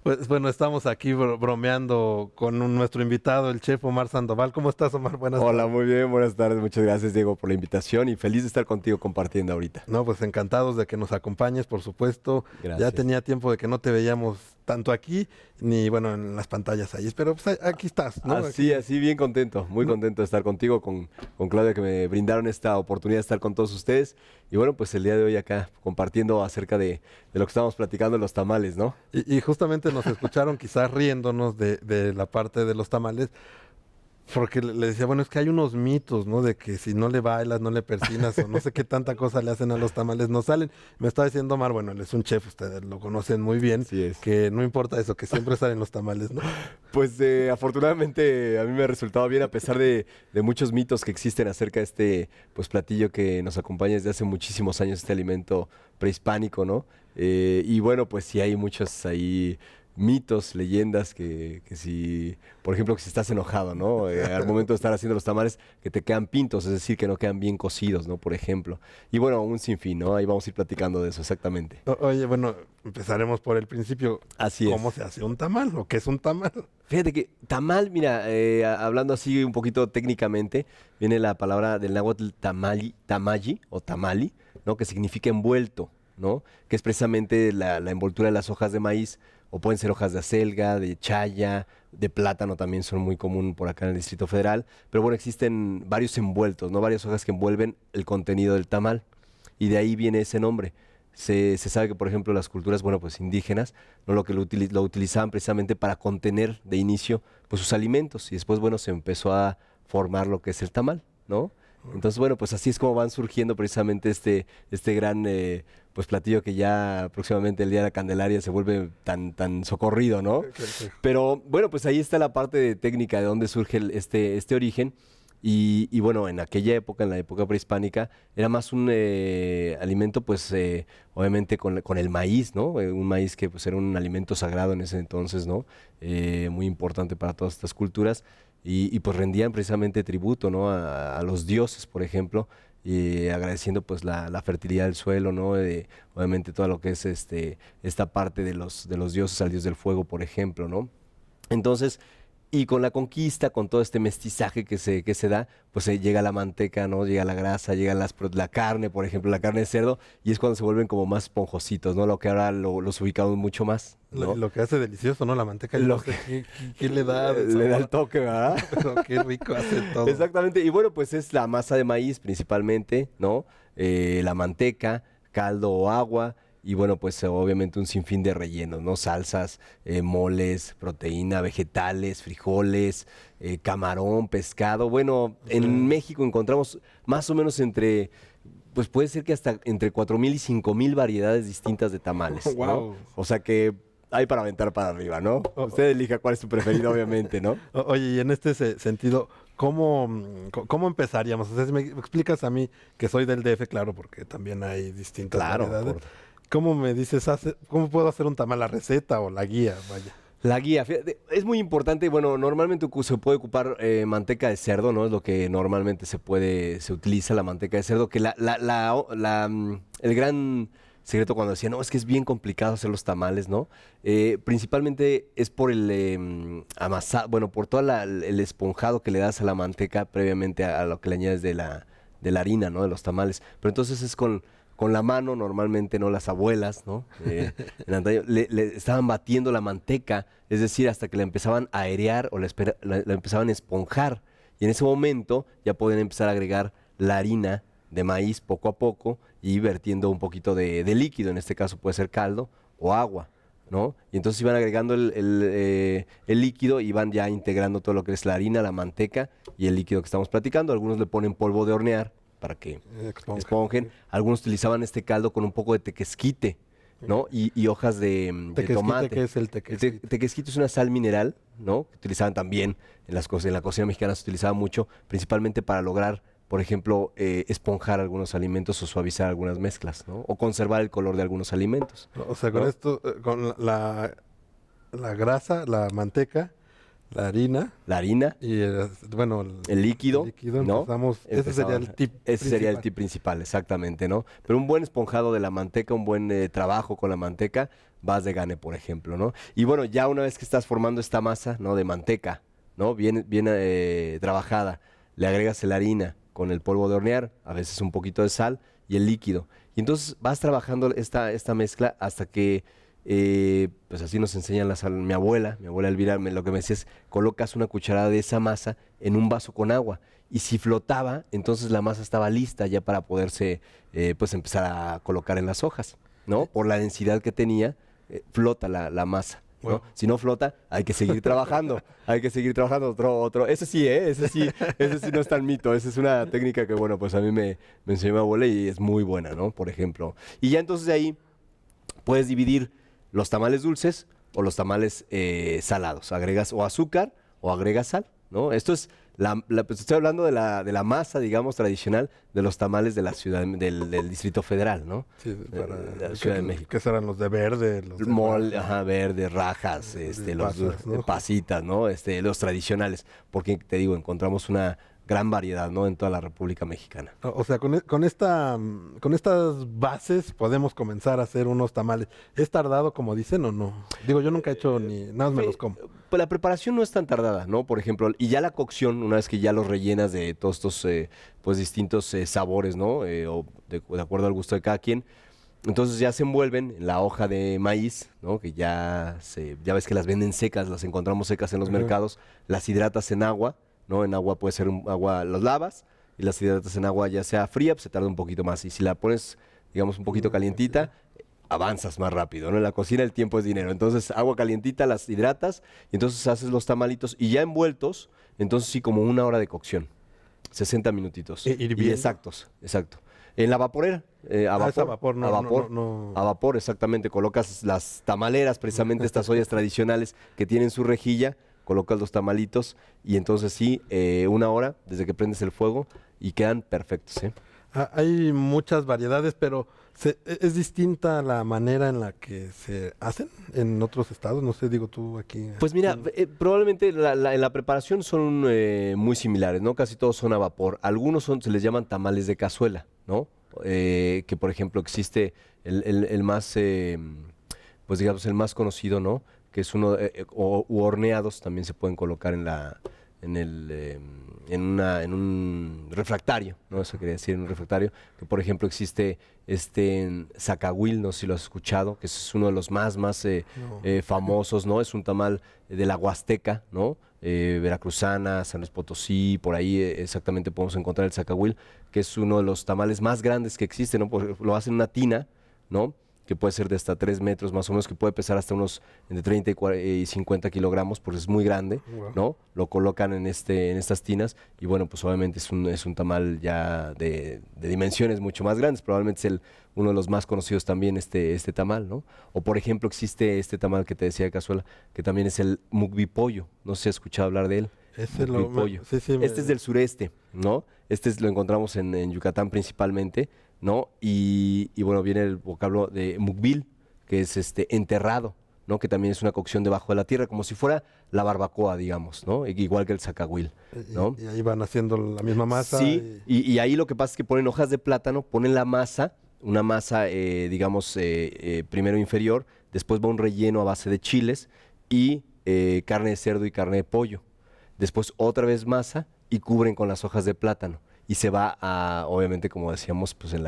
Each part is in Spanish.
Pues bueno, estamos aquí bromeando con nuestro invitado, el chef Omar Sandoval. ¿Cómo estás, Omar? Buenas Hola, tardes. muy bien, buenas tardes. Muchas gracias, Diego, por la invitación y feliz de estar contigo compartiendo ahorita. No, pues encantados de que nos acompañes, por supuesto. Ya Gracias. tenía tiempo de que no te veíamos tanto aquí, ni bueno, en las pantallas ahí. Pero pues aquí estás, ¿no? Así, Aquí. así, bien contento, muy No, contento de estar contigo, con Claudia, que me brindaron esta oportunidad de estar con todos ustedes. Y bueno, pues el día de hoy acá compartiendo acerca de lo que estábamos platicando, los tamales, ¿no? y justamente nos escucharon quizás riéndonos de la parte de los tamales. Porque le decía, bueno, es que hay unos mitos, ¿no? De que si no le bailas, no le persinas o no sé qué tanta cosa le hacen a los tamales, no salen. Me estaba diciendo Omar, bueno, él es un chef, ustedes lo conocen muy bien, Así es. que no importa eso, que siempre salen los tamales, ¿no? Pues afortunadamente a mí me ha resultado bien a pesar de muchos mitos que existen acerca de este pues platillo que nos acompaña desde hace muchísimos años, este alimento prehispánico, ¿no? Y bueno, pues sí hay muchos ahí mitos, leyendas que si, por ejemplo, que si estás enojado, ¿no? Al momento de estar haciendo los tamales que te quedan pintos, es decir, que no quedan bien cocidos, ¿no? Por ejemplo. Y bueno, un sinfín, ¿no? Ahí vamos a ir platicando de eso, exactamente. Oye, bueno, empezaremos por el principio. Así ¿Cómo es. se hace un tamal o qué es un tamal? Fíjate que tamal, mira, hablando así un poquito técnicamente, viene la palabra del náhuatl tamayi o tamali, ¿no? Que significa envuelto, ¿no? Que es precisamente la envoltura de las hojas de maíz, o pueden ser hojas de acelga, de chaya, de plátano también son muy común por acá en el Distrito Federal, pero bueno, existen varios envueltos, ¿no? Varias hojas que envuelven el contenido del tamal, y de ahí viene ese nombre. Se sabe que, por ejemplo, las culturas, bueno, pues indígenas, ¿no? Lo utilizaban precisamente para contener de inicio, pues sus alimentos, y después, bueno, se empezó a formar lo que es el tamal, ¿no? Entonces, bueno, pues así es como van surgiendo precisamente este gran, pues platillo que ya próximamente el Día de la Candelaria se vuelve tan socorrido, ¿no? Pero bueno, pues ahí está la parte de técnica de dónde surge este origen. Y bueno, en aquella época, en la época prehispánica, era más un alimento, pues obviamente con el maíz, ¿no? Un maíz que pues era un alimento sagrado en ese entonces, ¿no? Muy importante para todas estas culturas. Y pues rendían precisamente tributo, ¿no? A los dioses, por ejemplo, y agradeciendo pues la fertilidad del suelo, ¿no? Obviamente todo lo que es esta parte de los dioses, al dios del fuego, por ejemplo, ¿no? Entonces, y con la conquista, con todo este mestizaje que se da, pues llega la manteca, ¿no? Llega la grasa, llega la carne, por ejemplo, la carne de cerdo, y es cuando se vuelven como más esponjositos, ¿no? Lo que ahora los ubicamos mucho más, ¿no? Lo que hace delicioso, ¿no? La manteca, yo no Lo sé que qué le da de le da el sabor, toque, ¿verdad? pero qué rico hace todo. Exactamente, y bueno, pues es la masa de maíz principalmente, ¿no? La manteca, caldo o agua, y bueno, pues obviamente un sinfín de rellenos, ¿no? Salsas, moles, proteína, vegetales, frijoles, camarón, pescado. Bueno, en México encontramos más o menos pues puede ser que hasta entre 4,000 y 5,000 variedades distintas de tamales, ¿no? Wow. O sea que hay para aventar para arriba, ¿no? Usted elija cuál es su preferido, obviamente, ¿no? Oye, y en este sentido, ¿cómo empezaríamos? O sea, si me explicas a mí, que soy del DF, claro, porque también hay distintas Claro, variedades, ¿cómo me dices, cómo puedo hacer un tamal, la receta o la guía? Vaya. la guía, fíjate, es muy importante, bueno, normalmente se puede ocupar manteca de cerdo, ¿no? Es lo que normalmente se utiliza la manteca de cerdo, que el gran secreto cuando decía, no, es que es bien complicado hacer los tamales, ¿no? Principalmente es por el amasado, bueno, por todo el esponjado que le das a la manteca previamente a lo que le añades de la harina, ¿no? De los tamales. Pero entonces es con la mano, normalmente, ¿no? Las abuelas, ¿no? En antaño, le estaban batiendo la manteca, es decir, hasta que la empezaban a airear o la empezaban a esponjar. Y en ese momento ya pueden empezar a agregar la harina de maíz poco a poco y vertiendo un poquito de líquido, en este caso puede ser caldo o agua, ¿no? Y entonces iban agregando el líquido y van ya integrando todo lo que es la harina, la manteca y el líquido que estamos platicando. Algunos le ponen polvo de hornear para que Esponja. esponjen. Algunos utilizaban este caldo con un poco de tequesquite, ¿no? Y hojas de Tequesquite, ¿qué tomate. es el El tequesquite? tequesquite es una sal mineral, ¿no? Que utilizaban también en la cocina mexicana se utilizaba mucho, principalmente para lograr, por ejemplo, esponjar algunos alimentos o suavizar algunas mezclas, ¿no? O conservar el color de algunos alimentos, O sea, con ¿no? esto, con la grasa, la manteca, La harina la harina, y, bueno, el líquido, ¿no? empezamos, ese sería el tip Ese sería el principal. tip principal, exactamente, ¿no? Pero un buen esponjado de la manteca, un buen trabajo con la manteca, vas de gane, por ejemplo, ¿no? Y bueno, ya una vez que estás formando esta masa, ¿no? De manteca, ¿no? Bien trabajada, le agregas la harina con el polvo de hornear, a veces un poquito de sal y el líquido. Y entonces vas trabajando esta mezcla hasta que pues así nos enseñan mi abuela Elvira, lo que me decía es, colocas una cucharada de esa masa en un vaso con agua y si flotaba, entonces la masa estaba lista ya para poderse pues empezar a colocar en las hojas, ¿no? Por la densidad que tenía, flota la masa. ¿No? Wow. Si no flota, hay que seguir trabajando, hay que seguir trabajando otro. Ese sí, ese sí no es tan mito, esa es una técnica que, bueno, pues a mí me enseñó mi abuela y es muy buena, ¿no? Por ejemplo. Y ya entonces de ahí puedes dividir los tamales dulces o los tamales salados. Agregas o azúcar o agregas sal, ¿no? Esto es, pues estoy hablando de la masa, digamos, tradicional de los tamales de la ciudad, del Distrito Federal, ¿no? Sí, De la Ciudad de México. ¿Qué serán los de verde? Los de Mole, raja, ajá, verde, rajas, de los pasas, ¿no? pasitas, ¿no? Los tradicionales, porque te digo, encontramos una gran variedad, ¿no? En toda la República Mexicana. O sea, con estas bases podemos comenzar a hacer unos tamales. ¿Es tardado, como dicen, o no? Digo, yo nunca he hecho ni nada más me los como. Pues la preparación no es tan tardada, ¿no? Por ejemplo, y ya la cocción, una vez que ya los rellenas de todos estos pues distintos sabores, ¿no? O de acuerdo al gusto de cada quien, entonces ya se envuelven en la hoja de maíz, ¿no? Que ya ves que las venden secas, las encontramos secas en los Ajá. mercados, las hidratas en agua, ¿no? En agua puede ser agua, los lavas y las hidratas en agua ya sea fría, pues se tarda un poquito más. Y si la pones, digamos, un poquito calientita, avanzas más rápido, ¿no? En la cocina el tiempo es dinero. Entonces, agua calientita, las hidratas, y entonces haces los tamalitos y ya envueltos, entonces sí, como 1 hora de cocción. 60 minutitos. Y Hirviendo. exactos, exacto. En la vaporera, a Ah, es a vapor. vapor, no, A no, vapor. no, no. A vapor, exactamente. Colocas las tamaleras, precisamente estas ollas tradicionales que tienen su rejilla, colocas los tamalitos y entonces sí, 1 hora desde que prendes el fuego y quedan perfectos, ¿eh? Hay muchas variedades, pero es distinta la manera en la que se hacen en otros estados. No sé, digo tú aquí. Pues mira, probablemente en la preparación son muy similares, ¿no? Casi todos son a vapor. Algunos se les llaman tamales de cazuela, ¿no? Que por ejemplo existe el más, pues digamos, el más conocido, ¿no? Que es uno, u horneados también se pueden colocar en el, en un refractario, ¿no? Eso quería decir, en un refractario, que por ejemplo existe zacahuil, no sé si lo has escuchado, que es uno de los más No. famosos, ¿no? Es un tamal de la Huasteca, ¿no? Veracruzana, San Luis Potosí, por ahí exactamente podemos encontrar el zacahuil, que es uno de los tamales más grandes que existen, ¿no? Lo hacen en una tina, ¿no? Que puede ser de hasta 3 metros más o menos, que puede pesar hasta unos entre 30 y 50 kilogramos, porque es muy grande, Wow. ¿no? Lo colocan en estas tinas y bueno, pues obviamente es un tamal ya de dimensiones mucho más grandes, probablemente es uno de los más conocidos también este tamal, ¿no? O por ejemplo existe este tamal que te decía de cazuela, que también es el mukbi pollo, no sé si has escuchado hablar de él. Ese Mukbi pollo. sí, sí, Este es del sureste, ¿no? Lo encontramos en Yucatán principalmente, ¿no? Y bueno, viene el vocablo de mukbil, que es enterrado, ¿no? Que también es una cocción debajo de la tierra, como si fuera la barbacoa, digamos, ¿no? Igual que el zacahuil, ¿no? y ahí van haciendo la misma masa. Sí, y ahí lo que pasa es que ponen hojas de plátano, ponen la masa, una masa, digamos, primero inferior, después va un relleno a base de chiles y carne de cerdo y carne de pollo. Después otra vez masa y cubren con las hojas de plátano. Y se va a, obviamente, como decíamos, pues en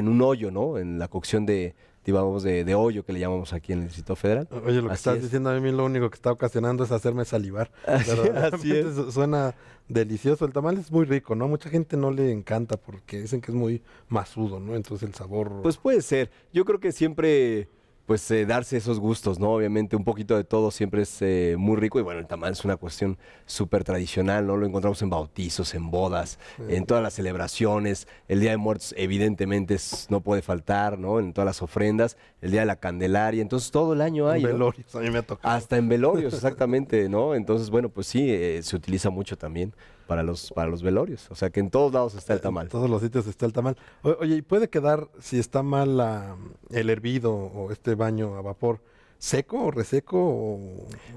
un hoyo, ¿no? En la cocción digamos, de hoyo que le llamamos aquí en el Distrito Federal. Oye, lo que Así estás es. diciendo a mí lo único que está ocasionando es hacerme salivar. Así Verdaderamente es. suena delicioso. El tamal es muy rico, ¿no? Mucha gente no le encanta porque dicen que es muy masudo, ¿no? Entonces el sabor... Pues puede ser. Yo creo que siempre, pues, darse esos gustos, ¿no? Obviamente un poquito de todo siempre es muy rico y bueno, el tamal es una cuestión súper tradicional, ¿no? Lo encontramos en bautizos, en bodas, en todas las celebraciones. El Día de Muertos evidentemente no puede faltar, ¿no? En todas las ofrendas. El Día de la Candelaria. Entonces todo el año hay, ¿no? velorios, a mí me ha tocado. Hasta en velorios, exactamente, ¿no? Entonces, bueno, pues sí, se utiliza mucho también para los velorios. O sea que en todos lados está el En tamal. todos los sitios está el tamal. Oye, ¿y puede quedar, si está mal el hervido o este baño a vapor, seco o reseco?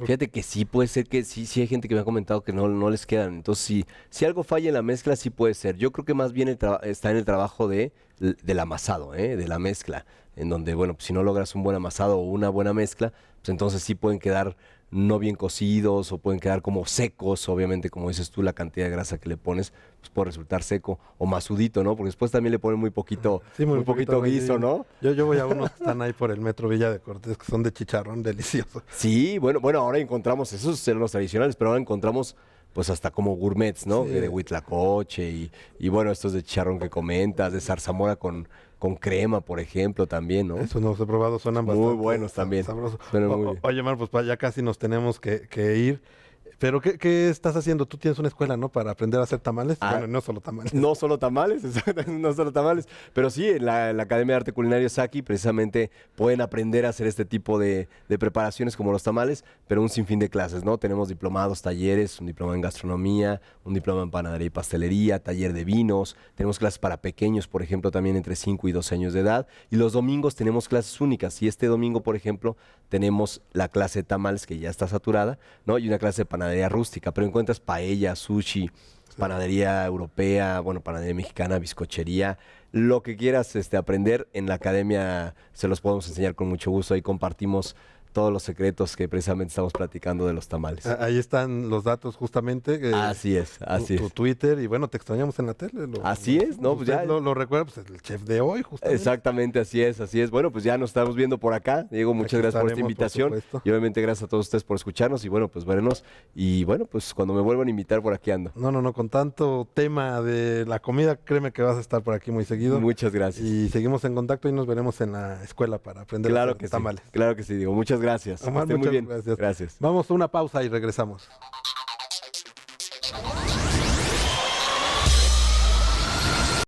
Fíjate que sí, puede ser que sí hay gente que me ha comentado que no les quedan. Entonces, si algo falla en la mezcla, sí puede ser. Yo creo que más bien está en el trabajo del amasado, de la mezcla, en donde, bueno, pues, si no logras un buen amasado o una buena mezcla, pues entonces sí pueden quedar no bien cocidos o pueden quedar como secos. Obviamente, como dices tú, la cantidad de grasa que le pones, pues puede resultar seco o masudito, ¿no? Porque después también le ponen muy poquito, Sí, muy poquito guiso, ¿no? Yo voy a unos que están ahí por el Metro Villa de Cortés, que son de chicharrón delicioso. Sí, bueno, ahora encontramos, esos eran los tradicionales, pero ahora encontramos pues hasta como gourmets, ¿no? Sí. De huitlacoche y bueno, estos de chicharrón que comentas, de zarzamora con crema, por ejemplo, también, ¿no? Eso no los he probado, suenan Muy bastante buenos también. sabrosos. Suenan muy bien. Oye, Mar, pues ya casi nos tenemos que ir. Pero ¿qué estás haciendo? Tú tienes una escuela, ¿no? Para aprender a hacer tamales. Ah, Bueno, no solo tamales. No solo tamales, no solo tamales, pero sí, en la Academia de Arte Culinario Saki precisamente pueden aprender a hacer este tipo de preparaciones como los tamales, pero un sinfín de clases, ¿no? Tenemos diplomados, talleres, un diploma en gastronomía, un diploma en panadería y pastelería, taller de vinos, tenemos clases para pequeños, por ejemplo, también entre 5 y 12 años de edad, y los domingos tenemos clases únicas, y este domingo, por ejemplo, tenemos la clase de tamales que ya está saturada, ¿no? Y una clase de panadería rústica, pero encuentras paella, sushi, panadería europea, bueno, panadería mexicana, bizcochería, lo que quieras aprender en la academia se los podemos enseñar con mucho gusto. Ahí compartimos todos los secretos que precisamente estamos platicando de los tamales. Ahí están los datos justamente. Así es, así tu es. Twitter y bueno, te extrañamos en la tele. Así es, ¿no? Pues usted ya. lo recuerda, pues el chef de hoy justamente. Exactamente, así es, así es. Bueno, pues ya nos estamos viendo por acá. Diego, muchas Aquí gracias por esta estaremos, por invitación. supuesto. Y obviamente gracias a todos ustedes por escucharnos y bueno, pues vernos. Y bueno, pues cuando me vuelvan a invitar por aquí ando. No, con tanto tema de la comida, créeme que vas a estar por aquí muy seguido. Muchas gracias. Y seguimos en contacto y nos veremos en la escuela para aprender a Claro hacer que sí, tamales. claro que sí, Diego. Muchas gracias. Omar, Estén muy muchas bien. gracias. Gracias. Vamos a una pausa y regresamos.